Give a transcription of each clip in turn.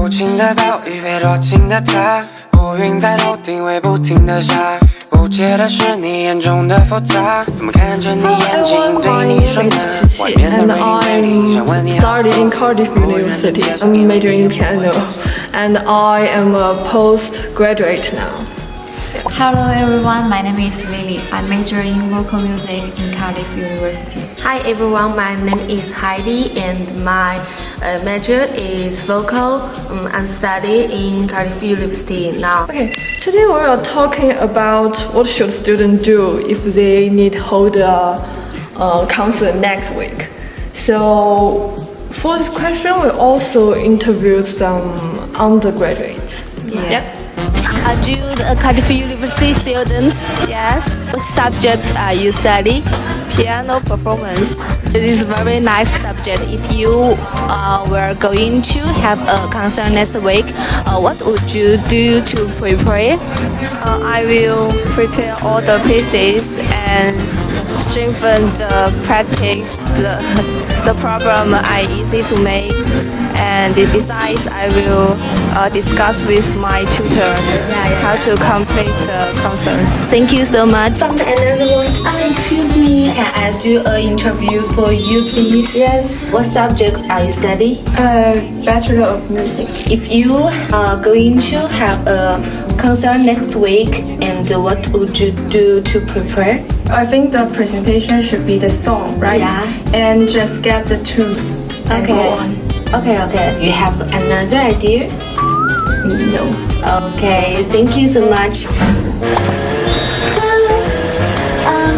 无情的暴雨被多情的他，乌云在头顶会不停的下。不解的是你眼中的复杂，怎么看着你眼睛对你说呢？外面的人美丽，想问你。Started in Cardiff University. I'm majoring in piano, and I am a postgraduate now. Hello everyone, my name is Lingli. I'm majoring in vocal music in Cardiff University. Hi everyone, my name is Heidi and my major is vocal. I'm studying in Cardiff University now. Okay, today we are talking about what should students do if they need to hold a concert next week. So for this question, we also interviewed some undergraduates. Yeah. Are you a Cardiff University student? Yes. What subject are you studying? Piano performance. It is a very nice subject. If you were going to have a concert next week, what would you do to prepare? I will prepare all the pieces and strengthen the practice. The problem are easy to make. And besides, I will discuss with my tutor how to complete the concert. Thank you so much. Found another one. Excuse me, can I do an interview for you, please? Yes. What subjects are you studying? Bachelor of Music. If you are going to have a concert next week, and what would you do to prepare? I think the presentation should be the song, right? Yeah. And just get the tune. And go on. Okay. You have another idea? No. Okay, thank you so much.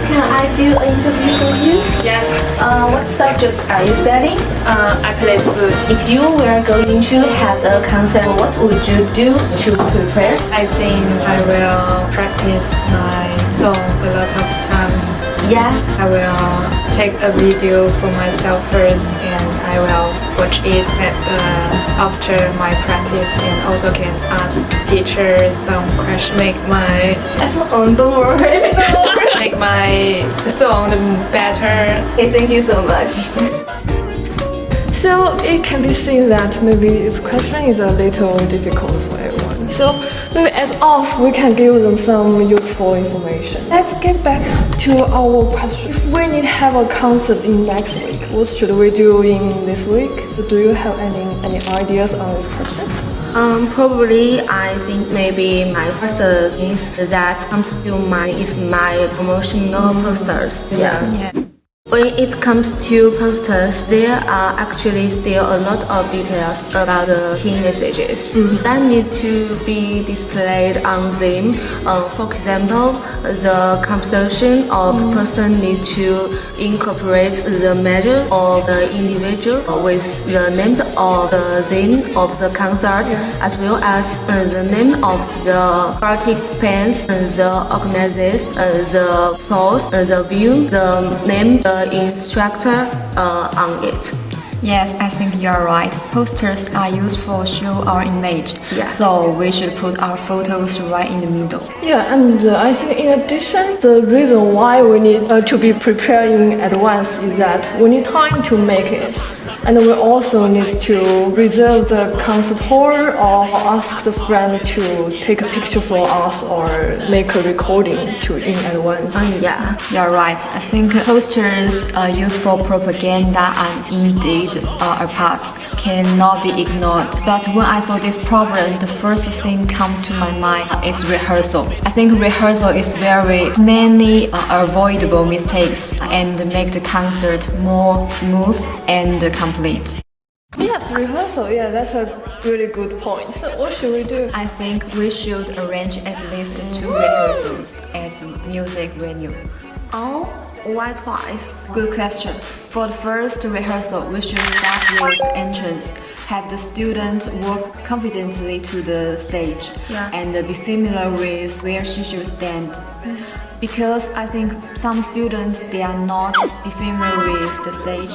Can I do an interview for you? Yes. What subject are you studying? I play flute. If you were going to have a concert, what would you do to prepare? I think I will practice my song a lot of times. Yeah. I will take a video for myself first and I will watch it after my practice and also can ask teachers some questions, make my song better. Okay, thank you so much. So it can be seen that maybe this question is a little difficult for everyone. So maybe as us, we can give them some useful information. Let's get back to our question. If we need to have a concert in next week, what should we do in this week? Do you have any ideas on this question? Probably I think maybe my first things that comes to mind is my promotional posters. Yeah. When it comes to posters, there are actually still a lot of details about the key messages that need to be displayed on them. For example, the composition of person need to incorporate the measure of the individual with the name of the theme of the concert, as well as the name of the participants, the organizers, the sports, the view, the name, the instructor on it. Yes, I think you're right. Posters are used for show our image. Yeah. So we should put our photos right in the middle. Yeah, and I think in addition, the reason why we need to be prepared in advance is that we need time to make it. And we also need to reserve the concert hall or ask the friend to take a picture for us or make a recording in advance. Yeah. You're right. I think posters used for propaganda and indeed a part cannot be ignored. But when I saw this problem, the first thing come to my mind is rehearsal. I think rehearsal is very many avoidable mistakes and make the concert more smooth and complete. Yes, rehearsal. Yeah, that's a really good point. So what should we do? I think we should arrange at least 2 rehearsals at music venue. Oh, why twice? Good question. For the first rehearsal, we should start with the entrance. Have the student walk confidently to the stage and be familiar with where she should stand. Because I think some students, they are not familiar with the stage,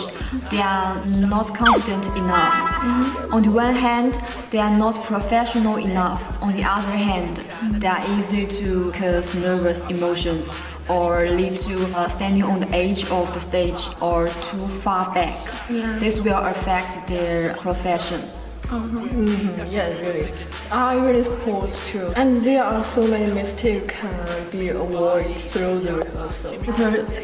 they are not confident enough. On the one hand, they are not professional enough. On the other hand, they are easy to cause nervous emotions or lead to standing on the edge of the stage or too far back. This will affect their profession. Yes, really. I really support too. And there are so many mistakes can be avoided through the rehearsal.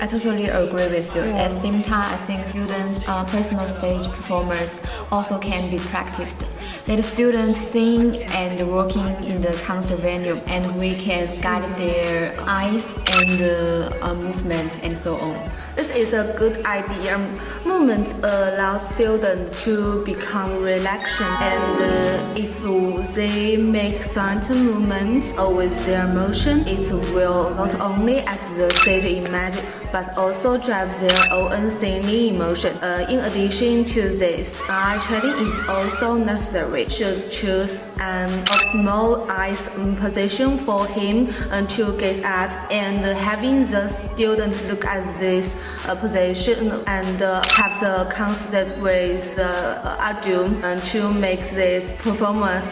I totally agree with you. At the same time, I think students' personal stage performance also can be practiced. Let the students sing and working in the concert venue, and we can guide their eyes and movements and so on. This is a good idea. Movement allows students to become relaxed, and if they make certain movements with their motion, it will not only at the stage image but also drive their own singing emotion. In addition to this, eye training is also necessary. Should choose an optimal eyes position for him to gaze at, and having the student look at this position and have the contact with audience to make this performance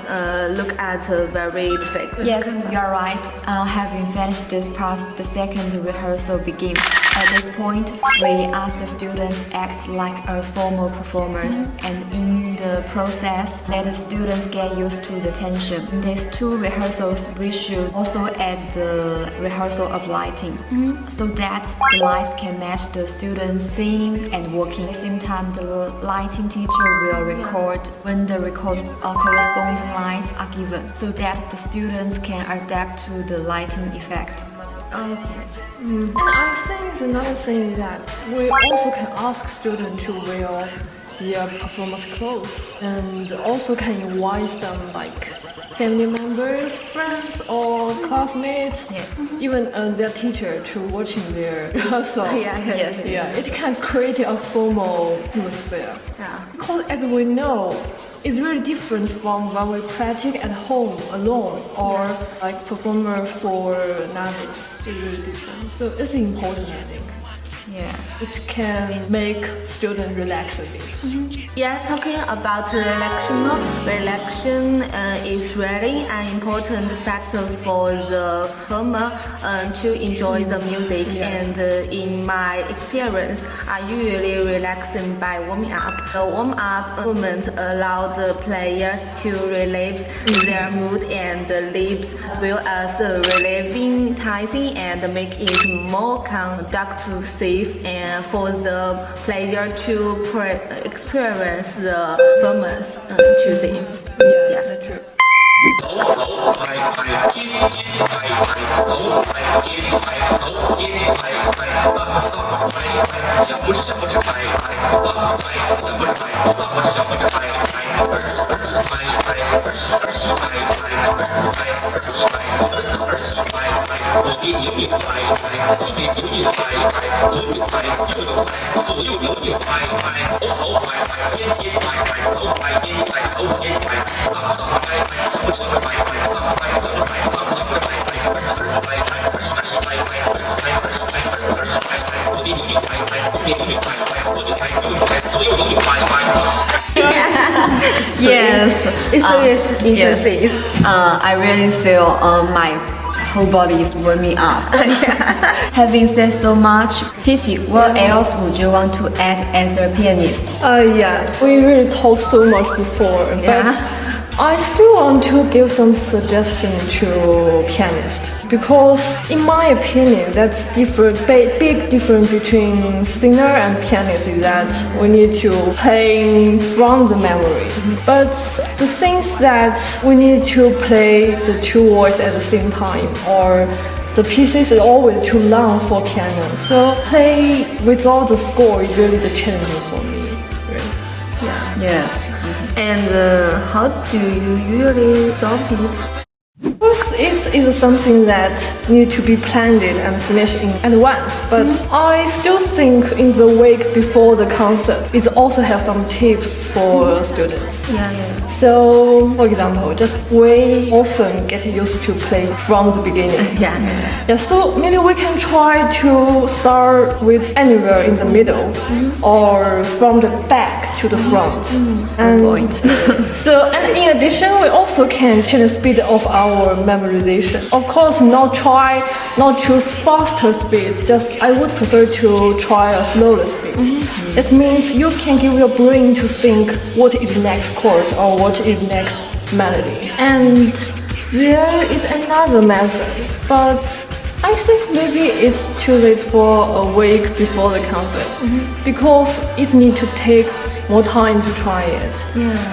look at very perfect. Yes, you are right. Having finished this part, the second rehearsal begins. At this point, we ask the students act like a formal performers, and in the process, let the students get used to the tension. In these two rehearsals, we should also add the rehearsal of lighting, so that the lights can match the students singing and walking. At the same time, the lighting teacher will record when the corresponding lights are given, so that the students can adapt to the lighting effect. And I think another thing is that we also can ask students to wear their performance clothes, and also can invite them like family members, friends, or classmates, even their teacher to watching their rehearsal. It can create a formal atmosphere. Because as we know, it's really different from when we practice at home alone or like performer for novice. It's really different. So it's important, I think. It can make students relax a bit. Talking about relaxation is really an important factor for the performer to enjoy the music. And in my experience, I usually relax them by warming up. The warm-up movements allow the players to relieve their mood and lives, as well as relieving tension and make it more conducive and for the player to experience the performance to them. That's true. 走走拍拍，接接拍拍，走拍接拍，走接拍拍，棒子棒子拍拍，小拇指小拇指拍拍，棒子拍，小拇指拍，棒子小拇指拍拍，儿子儿子拍拍，儿媳儿媳拍拍，儿子拍儿媳拍，儿子儿媳拍拍，左边扭扭拍拍，右边扭扭拍拍，左扭拍右扭拍，左右扭扭拍拍，头头拍拍，肩肩拍拍，头拍肩拍，头肩拍拍，棒子棒子拍拍，小拇指小拇指拍拍，棒子拍小拇指拍，棒子小拇指拍拍，儿子儿子拍拍，儿媳儿媳拍拍，儿子拍儿媳拍，儿子儿媳拍拍，左边扭扭拍拍，右边扭扭拍拍，左扭拍右扭拍，左右扭扭拍拍。Yes, it's always interesting. Yes. I really feel my whole body is warming up. Having said so much, Qiqi, what else would you want to add as a pianist? We really talked so much before, but I still want to give some suggestion to pianists. Because in my opinion, that's big difference between singer and pianist is that we need to play from the memory. But the thing is that we need to play the two voices at the same time, or the pieces are always too long for piano. So play without the score is really the challenge for me. Really. Yes. And how do you usually solve it? First, it is something that need to be planned and finished in advance. But I still think in the week before the concert, it also have some tips for students. So, for example, just we often get used to play from the beginning. So maybe we can try to start with anywhere in the middle, or from the back to the front. And in addition, we also can change the speed of our memorization. Of course, not choose faster speed. Just I would prefer to try a slower speed. That means you can give your brain to think what is next chord or what is next melody. And there is another method, but I think maybe it's too late for a week before the concert because it needs to take more time to try it.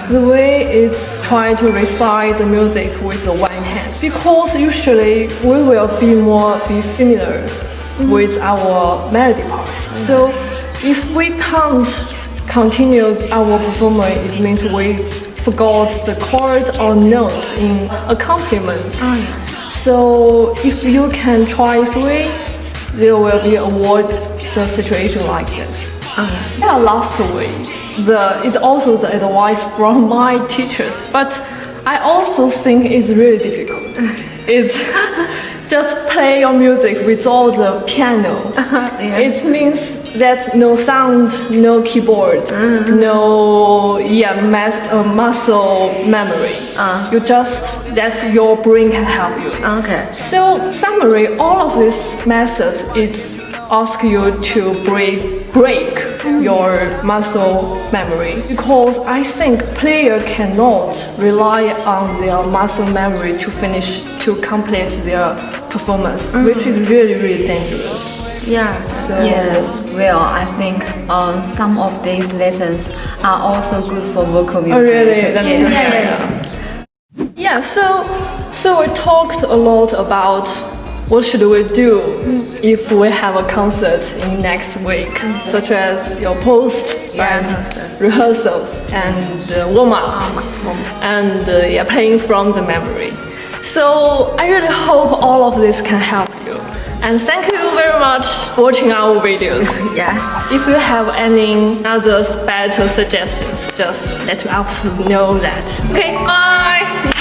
The way is try to recite the music with the one hand because usually we will be familiar with our melody part. So if we can't continue our performance, it means we forgot the chord or notes in accompaniment. So if you can try 3, there will be avoid the situation like this. Yeah, last week, it's also the advice from my teachers, but I also think it's really difficult. It's just play your music without the piano. It means that no sound, no keyboard, no muscle memory. That's your brain can help you. Okay. So summary, all of these methods is ask you to break your muscle memory because I think player cannot rely on their muscle memory to complete their performance, which is really, really dangerous. Yeah. Yes, well, I think some of these lessons are also good for vocal music. Oh, really? That's Yeah, so we talked a lot about what should we do if we have a concert in next week, such as your post and rehearsals and warm-up and playing from the memory. So I really hope all of this can help you. And thank you very much for watching our videos. If you have any other better suggestions, just let us know that. Okay, bye!